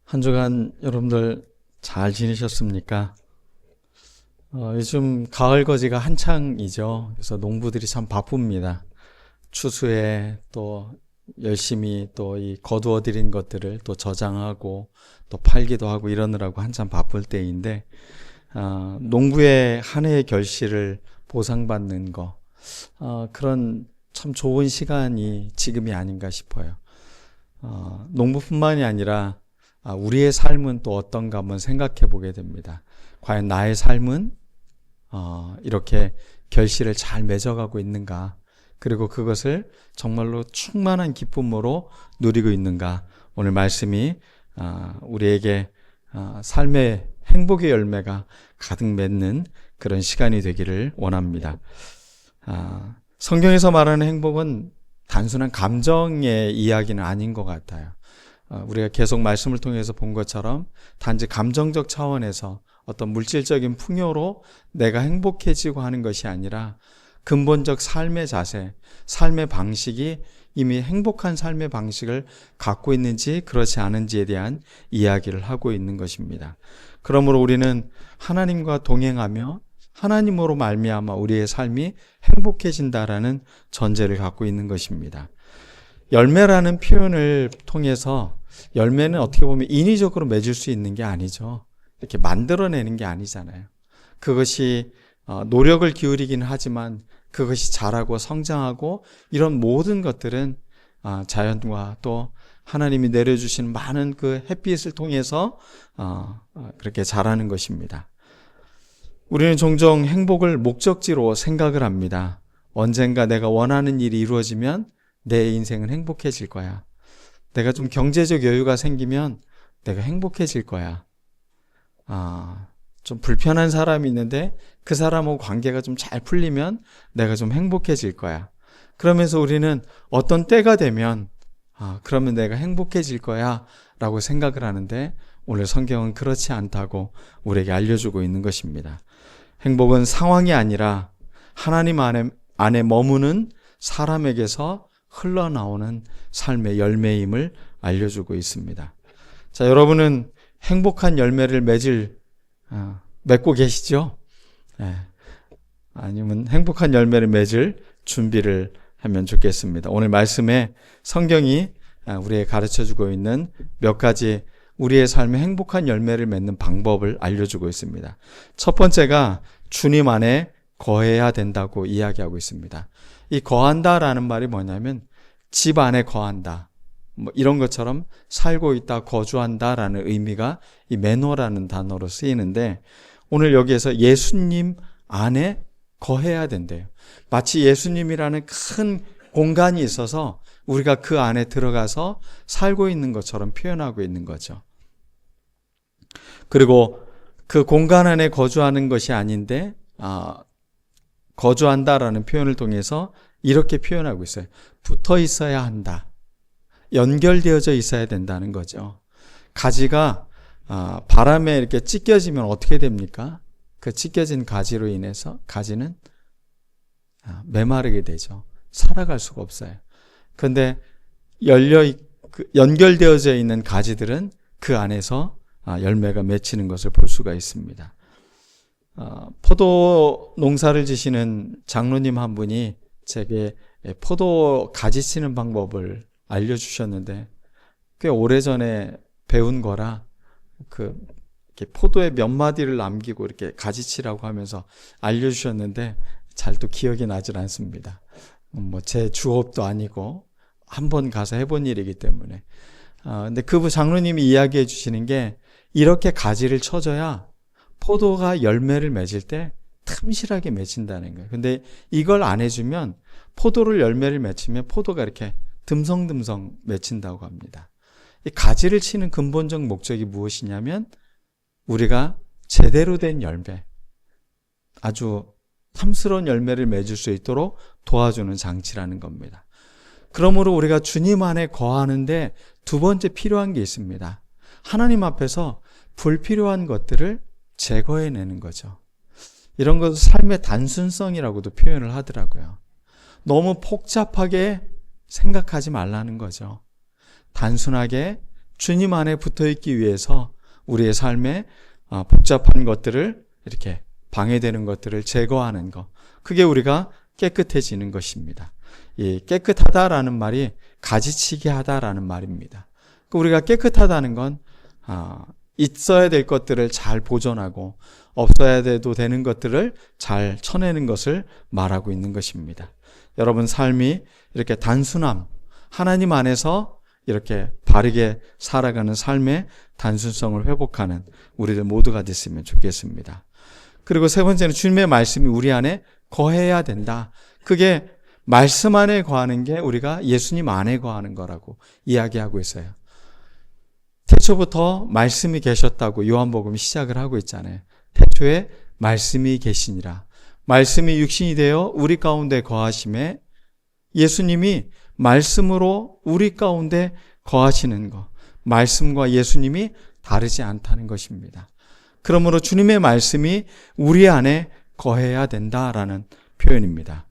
한 주간 여러분들 잘 지내셨습니까? 요즘 가을 거지가 한창이죠. 그래서 농부들이 참 바쁩니다. 추수에 또 열심히 또 이 거두어들인 것들을 또 저장하고 또 팔기도 하고 이러느라고 한참 바쁠 때인데, 농부의 한 해의 결실을 보상받는 거, 그런 참 좋은 시간이 지금이 아닌가 싶어요. 농부뿐만이 아니라 우리의 삶은 또 어떤가 한번 생각해 보게 됩니다. 과연 나의 삶은 이렇게 결실을 잘 맺어가고 있는가? 그리고 그것을 정말로 충만한 기쁨으로 누리고 있는가? 오늘 말씀이 우리에게 삶의 행복의 열매가 가득 맺는 그런 시간이 되기를 원합니다. 성경에서 말하는 행복은 단순한 감정의 이야기는 아닌 것 같아요. 우리가 계속 말씀을 통해서 본 것처럼 단지 감정적 차원에서 어떤 물질적인 풍요로 내가 행복해지고 하는 것이 아니라 근본적 삶의 자세, 삶의 방식이 이미 행복한 삶의 방식을 갖고 있는지 그렇지 않은지에 대한 이야기를 하고 있는 것입니다. 그러므로 우리는 하나님과 동행하며 하나님으로 말미암아 우리의 삶이 행복해진다라는 전제를 갖고 있는 것입니다. 열매라는 표현을 통해서 열매는 어떻게 보면 인위적으로 맺을 수 있는 게 아니죠. 이렇게 만들어내는 게 아니잖아요. 그것이 노력을 기울이긴 하지만 그것이 자라고 성장하고 이런 모든 것들은 자연과 또 하나님이 내려주신 많은 그 햇빛을 통해서 그렇게 자라는 것입니다. 우리는 종종 행복을 목적지로 생각을 합니다. 언젠가 내가 원하는 일이 이루어지면 내 인생은 행복해질 거야. 내가 좀 경제적 여유가 생기면 내가 행복해질 거야. 좀 불편한 사람이 있는데 그 사람하고 관계가 좀 잘 풀리면 내가 좀 행복해질 거야. 그러면서 우리는 어떤 때가 되면 그러면 내가 행복해질 거야 라고 생각을 하는데 오늘 성경은 그렇지 않다고 우리에게 알려주고 있는 것입니다. 행복은 상황이 아니라 하나님 안에 머무는 사람에게서 흘러나오는 삶의 열매임을 알려주고 있습니다. 자, 여러분은 행복한 열매를 맺고 계시죠? 네. 아니면 행복한 열매를 맺을 준비를 하면 좋겠습니다. 오늘 말씀에 성경이 우리에게 가르쳐주고 있는 몇 가지 우리의 삶에 행복한 열매를 맺는 방법을 알려주고 있습니다. 첫 번째가 주님 안에 거해야 된다고 이야기하고 있습니다. 이 거한다라는 말이 뭐냐면 집 안에 거한다. 이런 것처럼 살고 있다, 거주한다라는 의미가 이 매너라는 단어로 쓰이는데 오늘 여기에서 예수님 안에 거해야 된대요. 마치 예수님이라는 큰 공간이 있어서 우리가 그 안에 들어가서 살고 있는 것처럼 표현하고 있는 거죠. 그리고 그 공간 안에 거주하는 것이 아닌데 거주한다라는 표현을 통해서 이렇게 표현하고 있어요. 붙어 있어야 한다. 연결되어져 있어야 된다는 거죠. 가지가 바람에 이렇게 찢겨지면 어떻게 됩니까? 그 찢겨진 가지로 인해서 가지는 메마르게 되죠. 살아갈 수가 없어요. 그런데 연결되어져 있는 가지들은 그 안에서 열매가 맺히는 것을 볼 수가 있습니다. 포도 농사를 지시는 장로님 한 분이 제게 포도 가지 치는 방법을 알려주셨는데 꽤 오래전에 배운 거라 이렇게 포도의 몇 마디를 남기고 이렇게 가지치라고 하면서 알려주셨는데 잘 또 기억이 나질 않습니다. 제 주업도 아니고 한번 가서 해본 일이기 때문에. 근데 그 장로님이 이야기해 주시는 게 이렇게 가지를 쳐줘야 포도가 열매를 맺을 때 틈실하게 맺힌다는 거예요. 근데 이걸 안 해주면 포도를 열매를 맺히면 포도가 이렇게 듬성듬성 맺힌다고 합니다. 이 가지를 치는 근본적 목적이 무엇이냐면 우리가 제대로 된 열매, 아주 탐스러운 열매를 맺을 수 있도록 도와주는 장치라는 겁니다. 그러므로 우리가 주님 안에 거하는데 두 번째 필요한 게 있습니다. 하나님 앞에서 불필요한 것들을 제거해내는 거죠. 이런 것을 삶의 단순성이라고도 표현을 하더라고요. 너무 복잡하게 생각하지 말라는 거죠. 단순하게 주님 안에 붙어 있기 위해서 우리의 삶에 복잡한 것들을 이렇게 방해되는 것들을 제거하는 것. 그게 우리가 깨끗해지는 것입니다. 이 깨끗하다라는 말이 가지치기 하다라는 말입니다. 우리가 깨끗하다는 건 있어야 될 것들을 잘 보존하고 없어야 돼도 되는 것들을 잘 쳐내는 것을 말하고 있는 것입니다. 여러분 삶이 이렇게 단순함, 하나님 안에서 이렇게 바르게 살아가는 삶의 단순성을 회복하는 우리들 모두가 됐으면 좋겠습니다. 그리고 세 번째는 주님의 말씀이 우리 안에 거해야 된다. 그게 말씀 안에 거하는 게 우리가 예수님 안에 거하는 거라고 이야기하고 있어요. 태초부터 말씀이 계셨다고 요한복음이 시작을 하고 있잖아요. 태초에 말씀이 계시니라. 말씀이 육신이 되어 우리 가운데 거하심에 예수님이 말씀으로 우리 가운데 거하시는 것. 말씀과 예수님이 다르지 않다는 것입니다. 그러므로 주님의 말씀이 우리 안에 거해야 된다라는 표현입니다.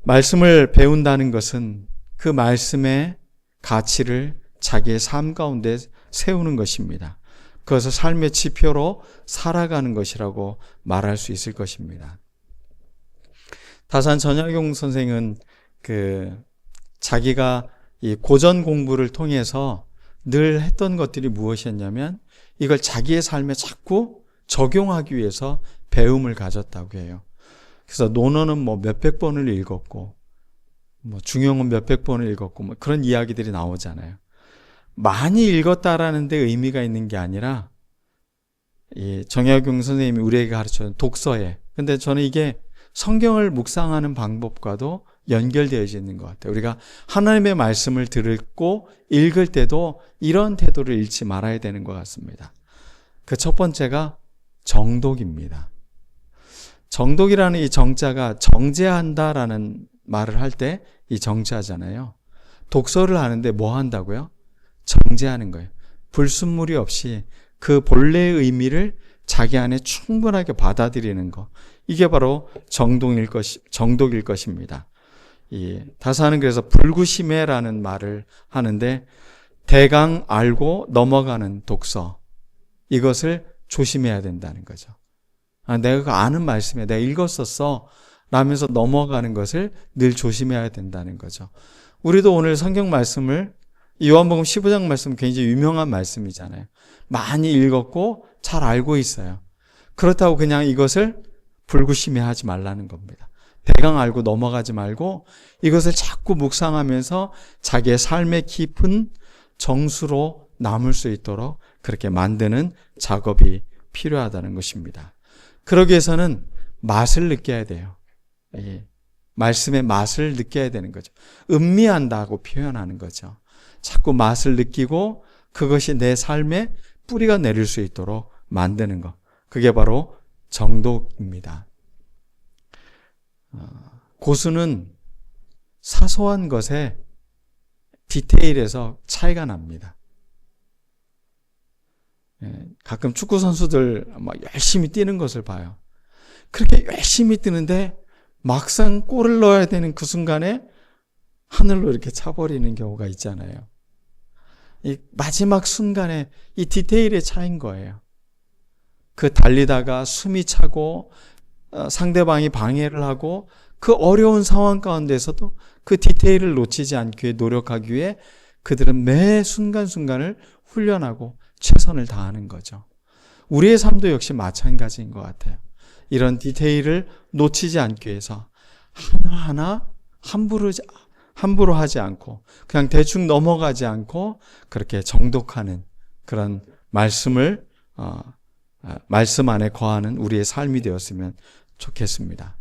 말씀을 배운다는 것은 그 말씀의 가치를 자기의 삶 가운데 세우는 것입니다. 그것을 삶의 지표로 살아가는 것이라고 말할 수 있을 것입니다. 다산 전약용 선생은 자기가 이 고전 공부를 통해서 늘 했던 것들이 무엇이었냐면 이걸 자기의 삶에 자꾸 적용하기 위해서 배움을 가졌다고 해요. 그래서 논어는 몇백 번을 읽었고, 중용은 몇백 번을 읽었고, 그런 이야기들이 나오잖아요. 많이 읽었다라는 데 의미가 있는 게 아니라, 이 정약용 선생님이 우리에게 가르쳐준 독서에, 근데 저는 이게 성경을 묵상하는 방법과도 연결되어 있는 것 같아요. 우리가 하나님의 말씀을 듣고 읽을 때도 이런 태도를 잃지 말아야 되는 것 같습니다. 그 첫 번째가 정독입니다. 정독이라는 이 정자가 정제한다라는 말을 할 때 이 정자잖아요. 독서를 하는데 뭐 한다고요? 정제하는 거예요. 불순물이 없이 그 본래의 의미를 자기 안에 충분하게 받아들이는 것. 이게 바로 정독일 것입니다. 이 다사는 그래서 불구심해라는 말을 하는데 대강 알고 넘어가는 독서. 이것을 조심해야 된다는 거죠. 내가 그거 아는 말씀이야. 내가 읽었었어. 라면서 넘어가는 것을 늘 조심해야 된다는 거죠. 우리도 오늘 성경 말씀을 요한복음 15장 말씀 굉장히 유명한 말씀이잖아요. 많이 읽었고 잘 알고 있어요. 그렇다고 그냥 이것을 불구심해 하지 말라는 겁니다. 대강 알고 넘어가지 말고 이것을 자꾸 묵상하면서 자기의 삶의 깊은 정수로 남을 수 있도록 그렇게 만드는 작업이 필요하다는 것입니다. 그러기 위해서는 맛을 느껴야 돼요. 말씀의 맛을 느껴야 되는 거죠. 음미한다고 표현하는 거죠. 자꾸 맛을 느끼고 그것이 내 삶에 뿌리가 내릴 수 있도록 만드는 것. 그게 바로 정독입니다. 고수는 사소한 것에 디테일에서 차이가 납니다. 가끔 축구 선수들 막 열심히 뛰는 것을 봐요. 그렇게 열심히 뛰는데 막상 골을 넣어야 되는 그 순간에 하늘로 이렇게 차버리는 경우가 있잖아요. 이 마지막 순간에 이 디테일의 차이인 거예요. 그 달리다가 숨이 차고 상대방이 방해를 하고 그 어려운 상황 가운데서도 그 디테일을 놓치지 않기 위해 노력하기 위해 그들은 매 순간순간을 훈련하고 최선을 다하는 거죠. 우리의 삶도 역시 마찬가지인 것 같아요. 이런 디테일을 놓치지 않기 위해서 하나하나 함부로 하지 않고 그냥 대충 넘어가지 않고 그렇게 정독하는 그런 말씀을 말씀 안에 거하는 우리의 삶이 되었으면 좋겠습니다.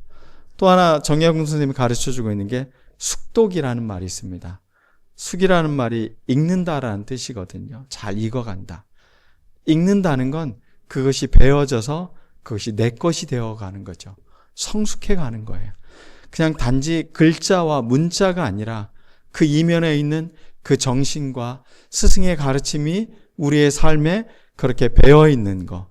또 하나 정약용 선생님이 가르쳐주고 있는 게 숙독이라는 말이 있습니다. 숙이라는 말이 읽는다라는 뜻이거든요. 잘 익어간다. 읽는다는 건 그것이 배워져서 그것이 내 것이 되어가는 거죠. 성숙해가는 거예요. 그냥 단지 글자와 문자가 아니라 그 이면에 있는 그 정신과 스승의 가르침이 우리의 삶에 그렇게 배어있는 것.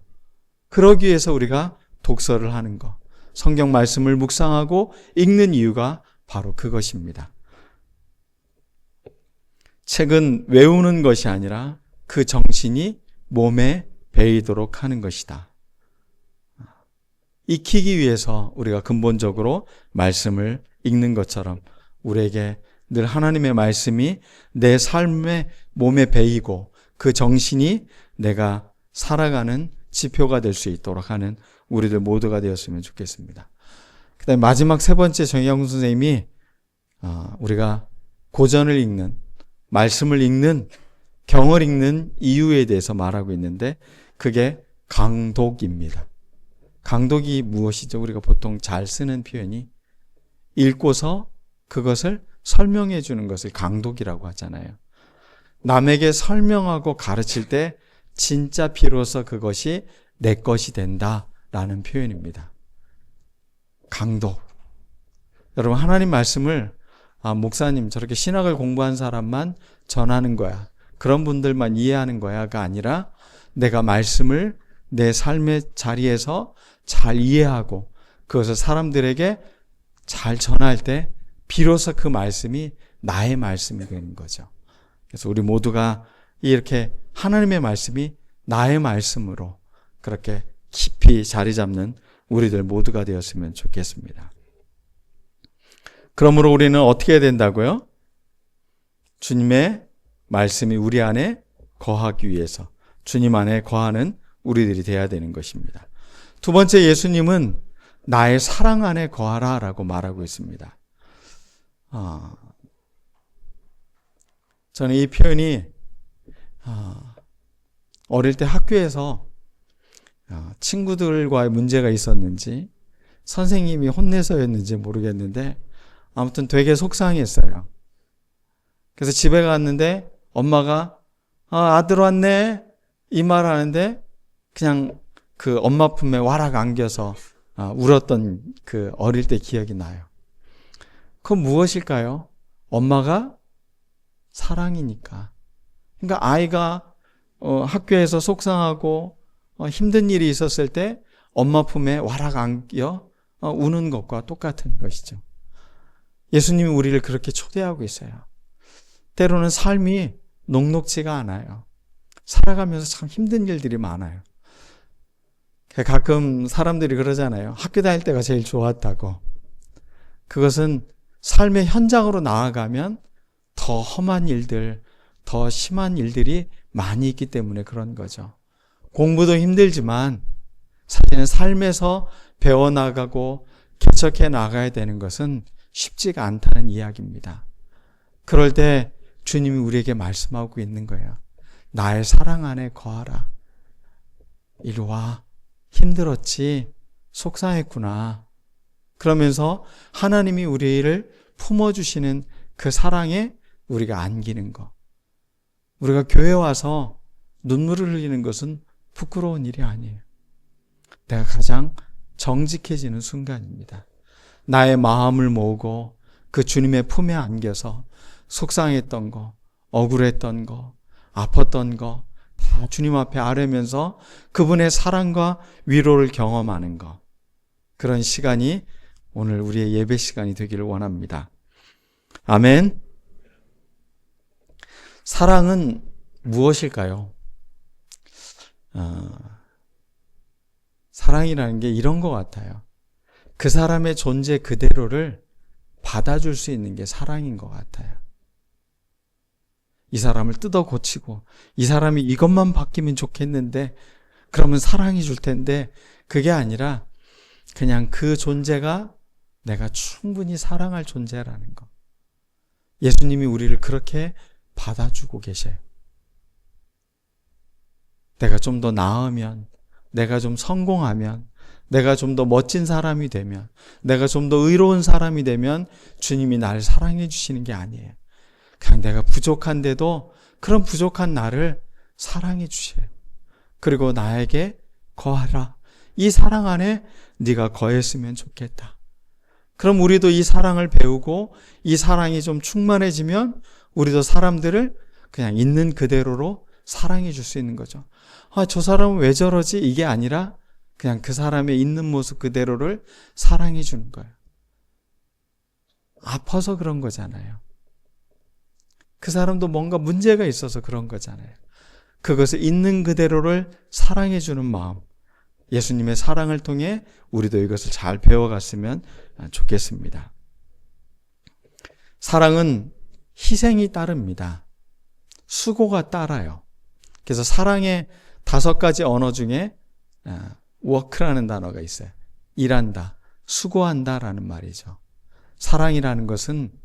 그러기 위해서 우리가 독서를 하는 것. 성경 말씀을 묵상하고 읽는 이유가 바로 그것입니다. 책은 외우는 것이 아니라 그 정신이 몸에 배이도록 하는 것이다. 익히기 위해서 우리가 근본적으로 말씀을 읽는 것처럼 우리에게 늘 하나님의 말씀이 내 삶의 몸에 배이고 그 정신이 내가 살아가는 지표가 될 수 있도록 하는 우리들 모두가 되었으면 좋겠습니다. 그 다음에 마지막 세 번째 정의영 선생님이 우리가 고전을 읽는, 말씀을 읽는, 경을 읽는 이유에 대해서 말하고 있는데 그게 강독입니다. 강독이 무엇이죠? 우리가 보통 잘 쓰는 표현이 읽고서 그것을 설명해 주는 것을 강독이라고 하잖아요. 남에게 설명하고 가르칠 때 진짜 비로소 그것이 내 것이 된다라는 표현입니다. 강독. 여러분, 하나님 말씀을 목사님 저렇게 신학을 공부한 사람만 전하는 거야, 그런 분들만 이해하는 거야가 아니라 내가 말씀을 내 삶의 자리에서 잘 이해하고 그것을 사람들에게 잘 전할 때 비로소 그 말씀이 나의 말씀이 되는 거죠. 그래서 우리 모두가 이렇게 하나님의 말씀이 나의 말씀으로 그렇게 깊이 자리 잡는 우리들 모두가 되었으면 좋겠습니다. 그러므로 우리는 어떻게 해야 된다고요? 주님의 말씀이 우리 안에 거하기 위해서 주님 안에 거하는 우리들이 되어야 되는 것입니다. 두 번째, 예수님은 나의 사랑 안에 거하라 라고 말하고 있습니다. 저는 이 표현이 어릴 때 학교에서 친구들과의 문제가 있었는지 선생님이 혼내서였는지 모르겠는데 아무튼 되게 속상했어요. 그래서 집에 갔는데 엄마가 아들 왔네 이 말 하는데 그냥 그 엄마 품에 와락 안겨서 울었던 그 어릴 때 기억이 나요. 그건 무엇일까요? 엄마가 사랑이니까. 그러니까 아이가 학교에서 속상하고 힘든 일이 있었을 때 엄마 품에 와락 안겨 우는 것과 똑같은 것이죠. 예수님이 우리를 그렇게 초대하고 있어요. 때로는 삶이 녹록지가 않아요. 살아가면서 참 힘든 일들이 많아요. 가끔 사람들이 그러잖아요. 학교 다닐 때가 제일 좋았다고. 그것은 삶의 현장으로 나아가면 더 험한 일들, 더 심한 일들이 많이 있기 때문에 그런 거죠. 공부도 힘들지만 사실은 삶에서 배워나가고 개척해 나가야 되는 것은 쉽지가 않다는 이야기입니다. 그럴 때 주님이 우리에게 말씀하고 있는 거예요. 나의 사랑 안에 거하라. 이리 와. 힘들었지? 속상했구나. 그러면서 하나님이 우리를 품어주시는 그 사랑에 우리가 안기는 것. 우리가 교회 와서 눈물을 흘리는 것은 부끄러운 일이 아니에요. 내가 가장 정직해지는 순간입니다. 나의 마음을 모으고 그 주님의 품에 안겨서 속상했던 거, 억울했던 거, 아팠던 거 다 주님 앞에 아뢰면서 그분의 사랑과 위로를 경험하는 것. 그런 시간이 오늘 우리의 예배 시간이 되기를 원합니다. 아멘. 사랑은 무엇일까요? 사랑이라는 게 이런 것 같아요. 그 사람의 존재 그대로를 받아줄 수 있는 게 사랑인 것 같아요. 이 사람을 뜯어 고치고 이 사람이 이것만 바뀌면 좋겠는데 그러면 사랑해 줄 텐데 그게 아니라 그냥 그 존재가 내가 충분히 사랑할 존재라는 것. 예수님이 우리를 그렇게 받아주고 계셔요. 내가 좀 더 나으면, 내가 좀 성공하면, 내가 좀 더 멋진 사람이 되면, 내가 좀 더 의로운 사람이 되면 주님이 나를 사랑해 주시는 게 아니에요. 그냥 내가 부족한데도 그런 부족한 나를 사랑해 주셔요. 그리고 나에게 거하라. 이 사랑 안에 네가 거했으면 좋겠다. 그럼 우리도 이 사랑을 배우고 이 사랑이 좀 충만해지면 우리도 사람들을 그냥 있는 그대로로 사랑해 줄 수 있는 거죠. 저 사람은 왜 저러지? 이게 아니라 그냥 그 사람의 있는 모습 그대로를 사랑해 주는 거예요. 아파서 그런 거잖아요. 그 사람도 뭔가 문제가 있어서 그런 거잖아요. 그것을 있는 그대로를 사랑해 주는 마음. 예수님의 사랑을 통해 우리도 이것을 잘 배워갔으면 좋겠습니다. 사랑은 희생이 따릅니다. 수고가 따라요. 그래서 사랑의 5가지 언어 중에 work라는 단어가 있어요. 일한다, 수고한다라는 말이죠. 사랑이라는 것은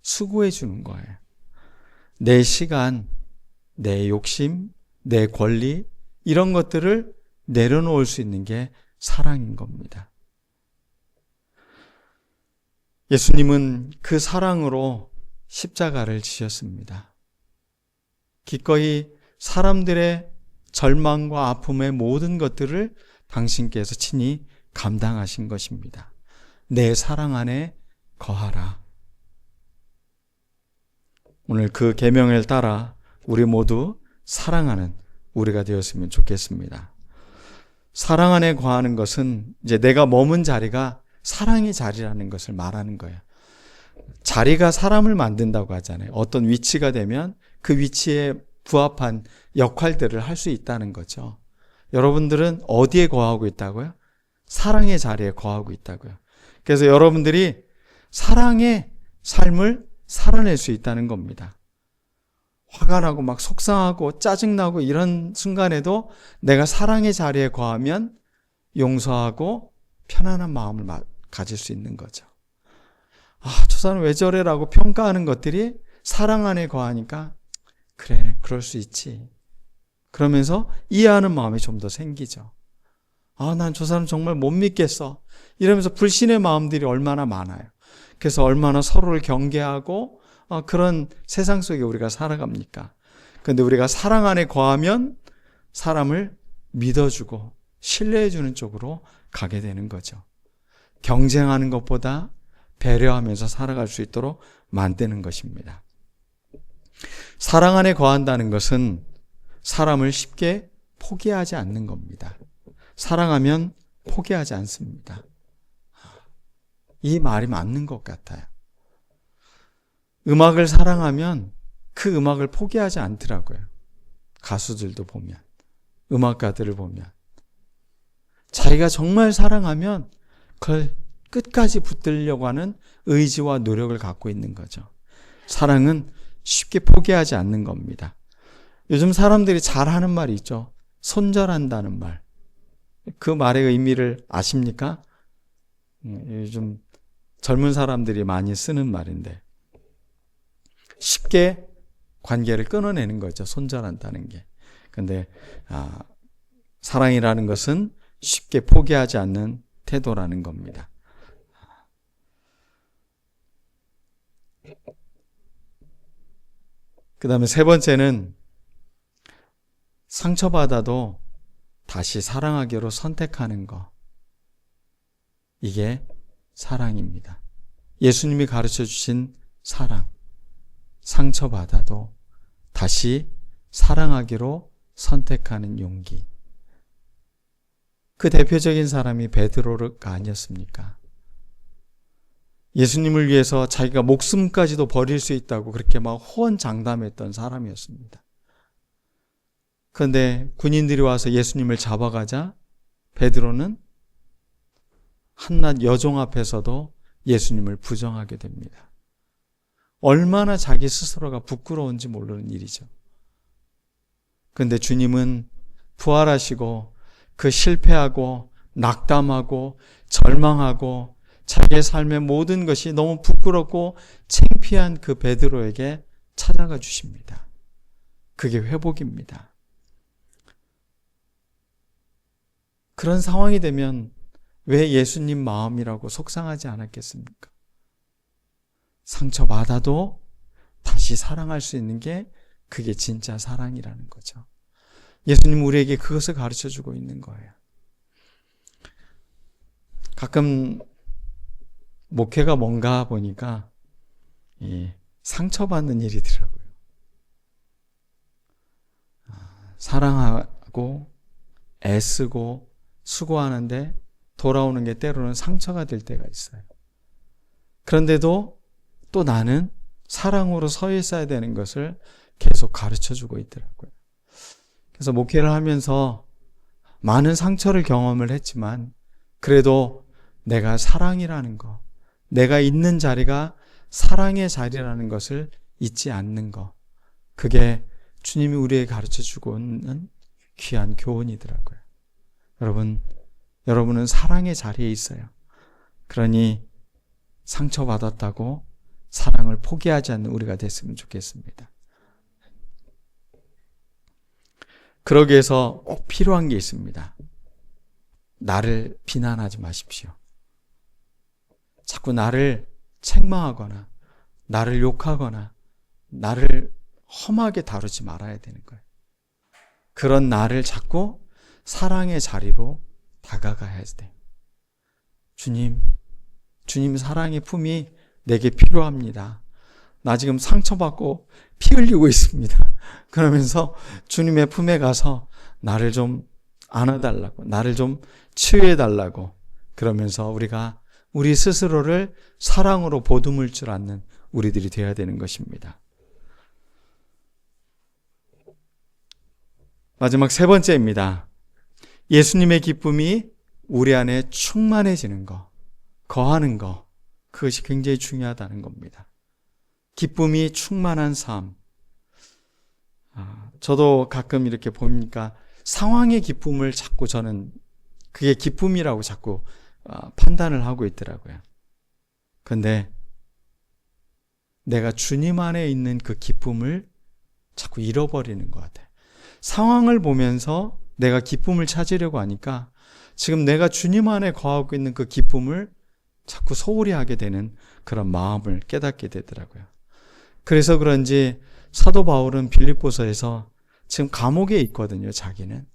수고해 주는 거예요. 내 시간, 내 욕심, 내 권리 이런 것들을 내려놓을 수 있는 게 사랑인 겁니다. 예수님은 그 사랑으로 십자가를 지셨습니다. 기꺼이 사람들의 절망과 아픔의 모든 것들을 당신께서 친히 감당하신 것입니다. 내 사랑 안에 거하라. 오늘 그 계명을 따라 우리 모두 사랑하는 우리가 되었으면 좋겠습니다. 사랑 안에 거하는 것은 이제 내가 머문 자리가 사랑의 자리라는 것을 말하는 거예요. 자리가 사람을 만든다고 하잖아요. 어떤 위치가 되면 그 위치에 부합한 역할들을 할 수 있다는 거죠. 여러분들은 어디에 거하고 있다고요? 사랑의 자리에 거하고 있다고요. 그래서 여러분들이 사랑의 삶을 살아낼 수 있다는 겁니다. 화가 나고 막 속상하고 짜증나고 이런 순간에도 내가 사랑의 자리에 거하면 용서하고 편안한 마음을 가질 수 있는 거죠. 저 사람 왜 저래라고 평가하는 것들이 사랑 안에 거하니까 그래, 그럴 수 있지. 그러면서 이해하는 마음이 좀 더 생기죠. 난 저 사람 정말 못 믿겠어. 이러면서 불신의 마음들이 얼마나 많아요. 그래서 얼마나 서로를 경계하고 그런 세상 속에 우리가 살아갑니까? 그런데 우리가 사랑 안에 거하면 사람을 믿어주고 신뢰해주는 쪽으로 가게 되는 거죠. 경쟁하는 것보다 배려하면서 살아갈 수 있도록 만드는 것입니다. 사랑 안에 거한다는 것은 사람을 쉽게 포기하지 않는 겁니다. 사랑하면 포기하지 않습니다. 이 말이 맞는 것 같아요. 음악을 사랑하면 그 음악을 포기하지 않더라고요. 가수들도 보면, 음악가들을 보면. 자기가 정말 사랑하면 그걸 끝까지 붙들려고 하는 의지와 노력을 갖고 있는 거죠. 사랑은 쉽게 포기하지 않는 겁니다. 요즘 사람들이 잘 하는 말이 있죠. 손절한다는 말. 그 말의 의미를 아십니까? 요즘 젊은 사람들이 많이 쓰는 말인데 쉽게 관계를 끊어내는 거죠. 손절한다는 게. 근데 사랑이라는 것은 쉽게 포기하지 않는 태도라는 겁니다. 그 다음에 3번째는 상처받아도 다시 사랑하기로 선택하는 거. 이게 사랑입니다. 예수님이 가르쳐 주신 사랑. 상처받아도 다시 사랑하기로 선택하는 용기. 그 대표적인 사람이 베드로가 아니었습니까? 예수님을 위해서 자기가 목숨까지도 버릴 수 있다고 그렇게 막 호언장담했던 사람이었습니다. 그런데 군인들이 와서 예수님을 잡아가자 베드로는 한낱 여종 앞에서도 예수님을 부정하게 됩니다. 얼마나 자기 스스로가 부끄러운지 모르는 일이죠. 그런데 주님은 부활하시고 그 실패하고 낙담하고 절망하고 자기의 삶의 모든 것이 너무 부끄럽고 창피한 그 베드로에게 찾아가 주십니다. 그게 회복입니다. 그런 상황이 되면 왜 예수님 마음이라고 속상하지 않았겠습니까? 상처받아도 다시 사랑할 수 있는 게 그게 진짜 사랑이라는 거죠. 예수님 우리에게 그것을 가르쳐주고 있는 거예요. 가끔 목회가 뭔가 보니까 상처받는 일이더라고요. 사랑하고 애쓰고 수고하는데 돌아오는 게 때로는 상처가 될 때가 있어요. 그런데도 또 나는 사랑으로 서 있어야 되는 것을 계속 가르쳐 주고 있더라고요. 그래서 목회를 하면서 많은 상처를 경험을 했지만 그래도 내가 사랑이라는 거, 내가 있는 자리가 사랑의 자리라는 것을 잊지 않는 거, 그게 주님이 우리에게 가르쳐 주고 있는 귀한 교훈이더라고요. 여러분은 사랑의 자리에 있어요. 그러니 상처받았다고 사랑을 포기하지 않는 우리가 됐으면 좋겠습니다. 그러기 위해서 꼭 필요한 게 있습니다. 나를 비난하지 마십시오. 자꾸 나를 책망하거나 나를 욕하거나 나를 험하게 다루지 말아야 되는 거예요. 그런 나를 자꾸 사랑의 자리로 다가가야 돼. 주님 사랑의 품이 내게 필요합니다. 나 지금 상처받고 피 흘리고 있습니다. 그러면서 주님의 품에 가서 나를 좀 안아달라고, 나를 좀 치유해달라고, 그러면서 우리가 우리 스스로를 사랑으로 보듬을 줄 아는 우리들이 되어야 되는 것입니다. 마지막 세 번째입니다. 예수님의 기쁨이 우리 안에 충만해지는 거, 거하는 거, 그것이 굉장히 중요하다는 겁니다. 기쁨이 충만한 삶. 저도 가끔 이렇게 보니까 상황의 기쁨을 자꾸 저는 그게 기쁨이라고 자꾸 판단을 하고 있더라고요. 근데 내가 주님 안에 있는 그 기쁨을 자꾸 잃어버리는 것 같아요. 상황을 보면서 내가 기쁨을 찾으려고 하니까 지금 내가 주님 안에 거하고 있는 그 기쁨을 자꾸 소홀히 하게 되는 그런 마음을 깨닫게 되더라고요. 그래서 그런지 사도 바울은 빌립보서에서 지금 감옥에 있거든요, 자기는.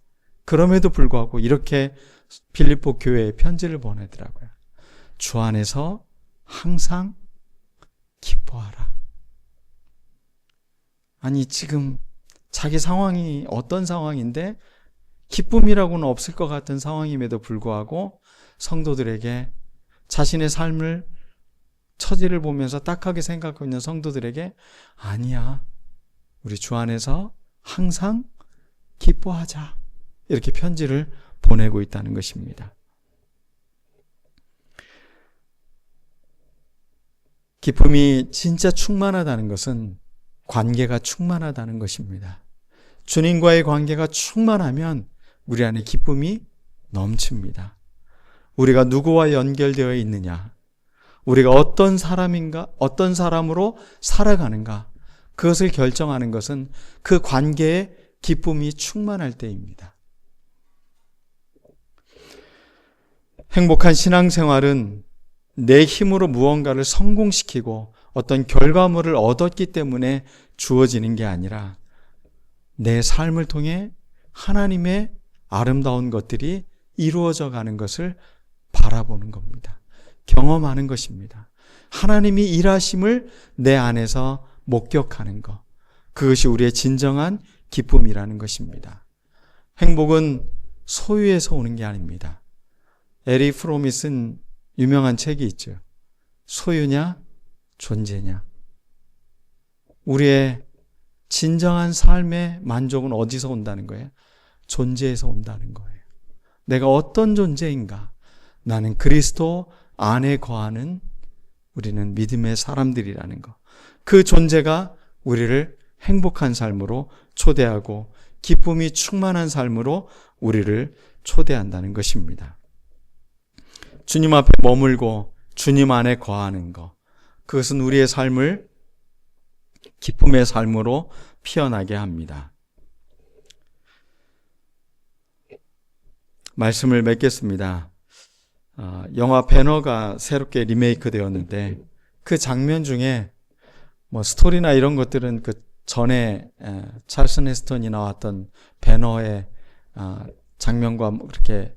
그럼에도 불구하고 이렇게 빌립보 교회에 편지를 보내더라고요. 주 안에서 항상 기뻐하라. 아니, 지금 자기 상황이 어떤 상황인데 기쁨이라고는 없을 것 같은 상황임에도 불구하고 성도들에게 자신의 삶을 처지를 보면서 딱하게 생각하고 있는 성도들에게 아니야, 우리 주 안에서 항상 기뻐하자, 이렇게 편지를 보내고 있다는 것입니다. 기쁨이 진짜 충만하다는 것은 관계가 충만하다는 것입니다. 주님과의 관계가 충만하면 우리 안에 기쁨이 넘칩니다. 우리가 누구와 연결되어 있느냐, 우리가 어떤 사람인가, 어떤 사람으로 살아가는가, 그것을 결정하는 것은 그 관계에 기쁨이 충만할 때입니다. 행복한 신앙생활은 내 힘으로 무언가를 성공시키고 어떤 결과물을 얻었기 때문에 주어지는 게 아니라 내 삶을 통해 하나님의 아름다운 것들이 이루어져 가는 것을 바라보는 겁니다. 경험하는 것입니다. 하나님이 일하심을 내 안에서 목격하는 것, 그것이 우리의 진정한 기쁨이라는 것입니다. 행복은 소유에서 오는 게 아닙니다. 에리 프롬이 쓴 유명한 책이 있죠. 소유냐 존재냐. 우리의 진정한 삶의 만족은 어디서 온다는 거예요? 존재에서 온다는 거예요. 내가 어떤 존재인가? 나는 그리스도 안에 거하는 우리는 믿음의 사람들이라는 것. 그 존재가 우리를 행복한 삶으로 초대하고 기쁨이 충만한 삶으로 우리를 초대한다는 것입니다. 주님 앞에 머물고 주님 안에 거하는 것, 그것은 우리의 삶을 기쁨의 삶으로 피어나게 합니다. 말씀을 맺겠습니다. 영화 배너가 새롭게 리메이크 되었는데 그 장면 중에 뭐 스토리나 이런 것들은 그 전에 찰슨 헤스턴이 나왔던 배너의 장면과 그렇게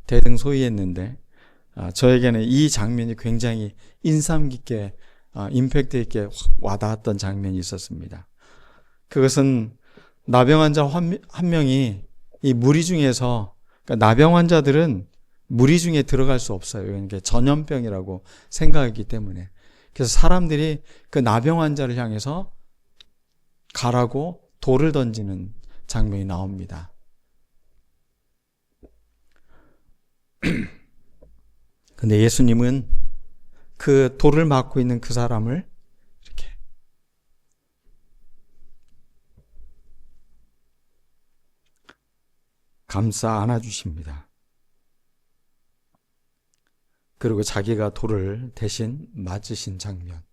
대등소이했는데 저에게는 이 장면이 굉장히 인상 깊게 임팩트 있게 와닿았던 장면이 있었습니다. 그것은 나병 환자 한 명이 이 무리 중에서, 그러니까 나병 환자들은 무리 중에 들어갈 수 없어요. 이게 전염병이라고 생각하기 때문에. 그래서 사람들이 그 나병 환자를 향해서 가라고 돌을 던지는 장면이 나옵니다. 근데 예수님은 그 돌을 맞고 있는 그 사람을 이렇게 감싸 안아주십니다. 그리고 자기가 돌을 대신 맞으신 장면.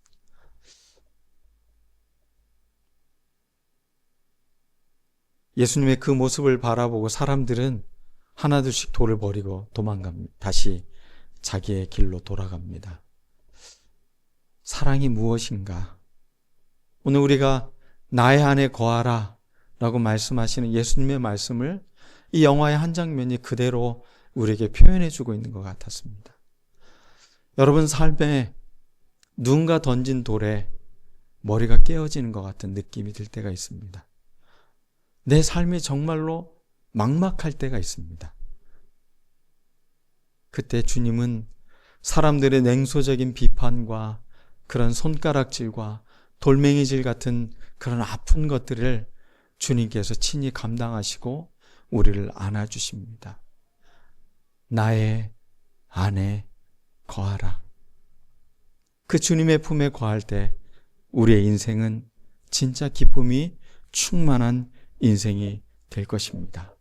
예수님의 그 모습을 바라보고 사람들은 하나둘씩 돌을 버리고 도망갑니다. 다시 자기의 길로 돌아갑니다. 사랑이 무엇인가? 오늘 우리가 나의 안에 거하라 라고 말씀하시는 예수님의 말씀을 이 영화의 한 장면이 그대로 우리에게 표현해주고 있는 것 같았습니다. 여러분 삶에 누군가 던진 돌에 머리가 깨어지는 것 같은 느낌이 들 때가 있습니다. 내 삶이 정말로 막막할 때가 있습니다. 그때 주님은 사람들의 냉소적인 비판과 그런 손가락질과 돌멩이질 같은 그런 아픈 것들을 주님께서 친히 감당하시고 우리를 안아주십니다. 나의 안에 거하라. 그 주님의 품에 거할 때 우리의 인생은 진짜 기쁨이 충만한 인생이 될 것입니다.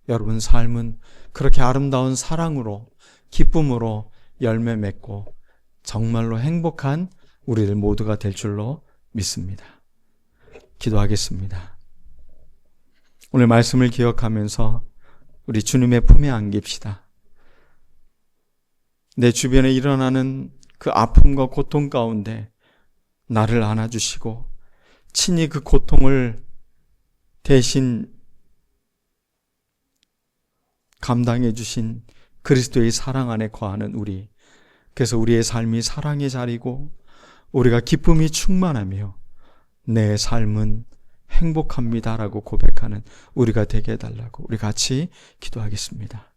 여러분 삶은 그렇게 아름다운 사랑으로 기쁨으로 열매 맺고 정말로 행복한 우리들 모두가 될 줄로 믿습니다. 기도하겠습니다. 오늘 말씀을 기억하면서 우리 주님의 품에 안깁시다. 내 주변에 일어나는 그 아픔과 고통 가운데 나를 안아주시고 친히 그 고통을 대신 감당해 주신 그리스도의 사랑 안에 거하는 우리, 그래서 우리의 삶이 사랑의 자리고 우리가 기쁨이 충만하며 내 삶은 행복합니다라고 고백하는 우리가 되게 해달라고 우리 같이 기도하겠습니다.